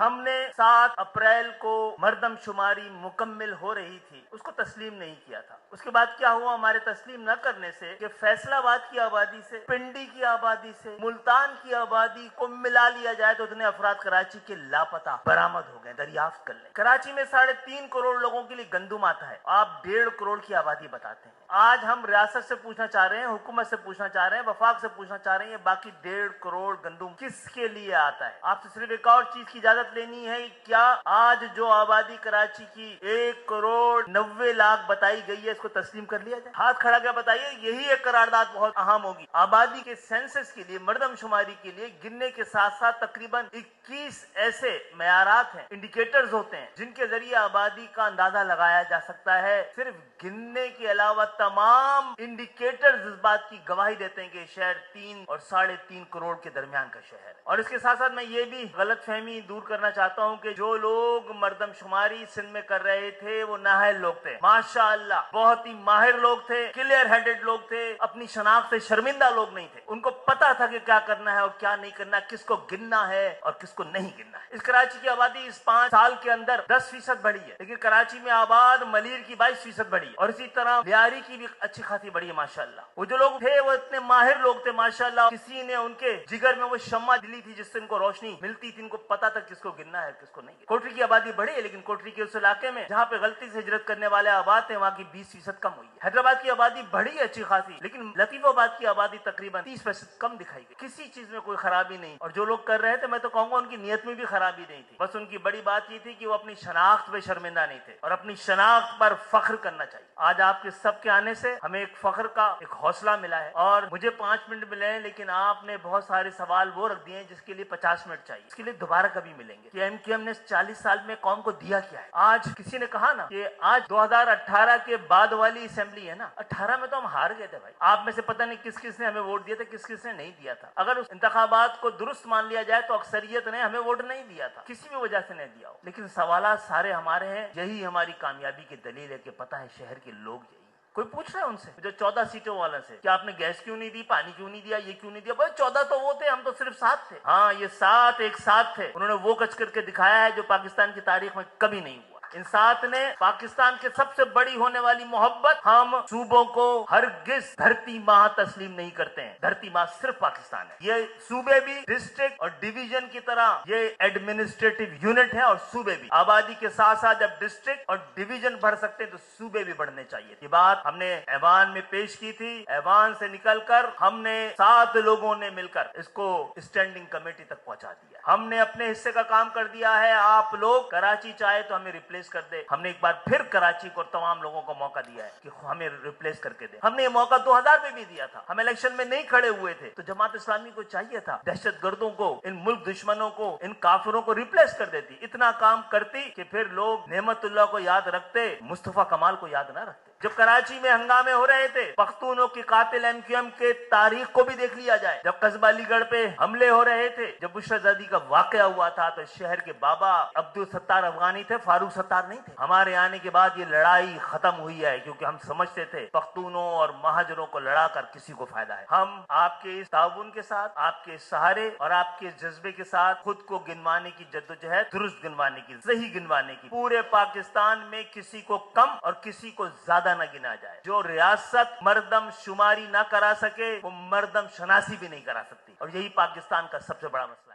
हमने 7 अप्रैल को मर्दमशुमारी मुकम्मिल हो रही थी, उसको तस्लीम नहीं किया था। उसके बाद क्या हुआ, हमारे तस्लीम न करने से कि फैसलाबाद की आबादी से, पिंडी की आबादी से, मुल्तान की आबादी को मिला लिया जाए तो इतने अफराद कराची के लापता बरामद हो गए। दरियाफ्त कर लें, कराची में 3.5 करोड़ लोगों के लिए गंदुम आता है, आप 1.5 करोड़ की आबादी बताते हैं। आज हम रियासत से पूछना चाह रहे हैं, हुकूमत से पूछना चाह रहे हैं, वफाक से पूछना चाह रहे हैं, ये बाकी 1.5 करोड़ गंदुम किसके लिए आता है? आपसे सिर्फ एक और चीज की इजाजत लेनी है, क्या आज जो आबादी कराची की 1 करोड़ 90 लाख बताई गई है, इसको तस्लीम कर लिया जाए? हाथ खड़ा कर बताइए, यही एक करारदाद बहुत अहम होगी। आबादी के सेंसस के लिए, मर्दमशुमारी के लिए गिनने के साथ साथ तकरीबन 21 ऐसे मयारात हैं, इंडिकेटर्स होते हैं, जिनके जरिए आबादी का अंदाजा लगाया जा सकता है। सिर्फ गिनने के अलावा तमाम इंडिकेटर्स इस बात की गवाही देते हैं कि शहर 3 और 3.5 करोड़ के दरमियान का शहर है। और इसके साथ साथ मैं ये भी गलतफहमी दूर करना चाहता हूं कि जो लोग मर्दमशुमारी सिंध में कर रहे थे वो नाहल लोग थे, माशाअल्लाह बहुत ही माहिर लोग थे, क्लियर हेडेड लोग थे, अपनी शनाख्त से शर्मिंदा लोग नहीं थे। उनको पता था कि क्या करना है और क्या नहीं करना, किसको गिनना है और किसको नहीं गिनना है। इस कराची की आबादी इस 5 साल के अंदर 10% बढ़ी है, लेकिन कराची में आबाद मलीर की 22% बढ़ी है और इसी तरह लियारी की भी अच्छी खासी बढ़ी है माशाअल्लाह। वो जो लोग थे वो इतने माहिर लोग थे माशाअल्लाह, किसी ने उनके जिगर में वो शम्मा दिली थी जिससे उनको रोशनी मिलती थी, उनको पता था किसको गिनना है किसको नहीं। कोटरी की आबादी बढ़ी है, लेकिन कोटरी के उस इलाके में जहाँ पे गलती से हिजरत करने वाले आबाद थे वहाँ की 20% कम हुई है। हैदराबाद की आबादी बढ़ी है अच्छी खासी, लेकिन लतीफाबाद की आबादी तकरीबन 30% कम दिखाई गई। किसी चीज में कोई खराबी नहीं, और जो लोग कर रहे थे मैं तो कहूंगा उनकी नीयत में भी खराबी नहीं थी, बस उनकी बड़ी बात ये थी कि वो अपनी शनाख्त पे शर्मिंदा नहीं थे और अपनी शनाख्त पर फख्र करना चाहिए। आज आपके सबके आने से हमें एक फख्र का एक हौसला मिला है और मुझे 5 मिनट मिले हैं, लेकिन आपने बहुत सारे सवाल वो रख दिए हैं जिसके लिए 50 मिनट चाहिए। इसके लिए दोबारा कभी मिलेंगे कि एमक्यूएम ने 40 साल में कौम को दिया क्या है। आज किसी ने कहा ना कि आज 2018 के बाद वाली असेंबली है ना, 18 में तो हम हार गए थे भाई। आप में से पता नहीं किस किस ने हमें वोट दिया था, किस किस ने नहीं दिया था। अगर उस इंतखाबात को दुरुस्त मान लिया जाए तो अक्सरियत ने हमें वोट नहीं दिया था, किसी भी वजह से नहीं दिया हो, लेकिन सवाल सारे हमारे हैं। यही हमारी कामयाबी की दलील है कि पता है शहर के लोग यही। कोई पूछ रहा है उनसे जो 14 सीटों वाला से कि आपने गैस क्यों नहीं दी, पानी क्यों नहीं दिया, ये क्यों नहीं दिया? भाई 14 तो वो थे, हम तो सिर्फ 7 थे। हाँ, ये 7 एक साथ थे। उन्होंने वो कच करके दिखाया है जो पाकिस्तान की तारीख में कभी नहीं हुआ। इन 7 ने पाकिस्तान के सबसे बड़ी होने वाली मोहब्बत, हम सूबों को हरगिज धरती माँ तस्लीम नहीं करते हैं। धरती माँ सिर्फ पाकिस्तान है। ये सूबे भी डिस्ट्रिक्ट और डिवीजन की तरह ये एडमिनिस्ट्रेटिव यूनिट है, और सूबे भी आबादी के साथ साथ जब डिस्ट्रिक्ट और डिवीजन बढ़ सकते हैं तो सूबे भी बढ़ने चाहिए। ये बात हमने ऐवान में पेश की थी। ऐवान से निकलकर हमने 7 लोगों ने मिलकर इसको स्टैंडिंग कमेटी तक पहुंचा दिया। हमने अपने हिस्से का काम कर दिया है। आप लोग कराची चाहे तो हमें रिप्लेस कर दे। हमने एक बार फिर कराची को तमाम लोगों को मौका दिया है कि हमें रिप्लेस करके दे। हमने ये मौका 2000 में भी दिया था। हम इलेक्शन में नहीं खड़े हुए थे तो जमात इस्लामी को चाहिए था दहशतगर्दों को, इन मुल्क दुश्मनों को, इन काफिरों को रिप्लेस कर देती। इतना काम करती कि फिर लोग नेमतुल्लाह को याद रखते, मुस्तफा कमाल को याद ना रखते। जब कराची में हंगामे हो रहे थे, पख्तूनों के कातिल एमक्यूएम के तारीख को भी देख लिया जाए। जब कस्बा अलीगढ़ पे हमले हो रहे थे, जब बुशराजादी का वाकया हुआ था, तो शहर के बाबा अब्दुल सत्तार अफगानी थे, फारूक सत्तार नहीं थे। हमारे आने के बाद ये लड़ाई खत्म हुई है, क्योंकि हम समझते थे पख्तूनों और महाजरों को लड़ाकर किसी को फायदा है। हम आपके इस ताउन के साथ, आपके सहारे और आपके जज्बे के साथ खुद को गिनवाने की जद्दोजहद, दुरुस्त गिनवाने की, सही गिनवाने की, पूरे पाकिस्तान में किसी को कम और किसी को ज्यादा न गिना जाए। जो रियासत मर्दम शुमारी ना करा सके वो मर्दम शनासी भी नहीं करा सकती, और यही पाकिस्तान का सबसे बड़ा मसला है।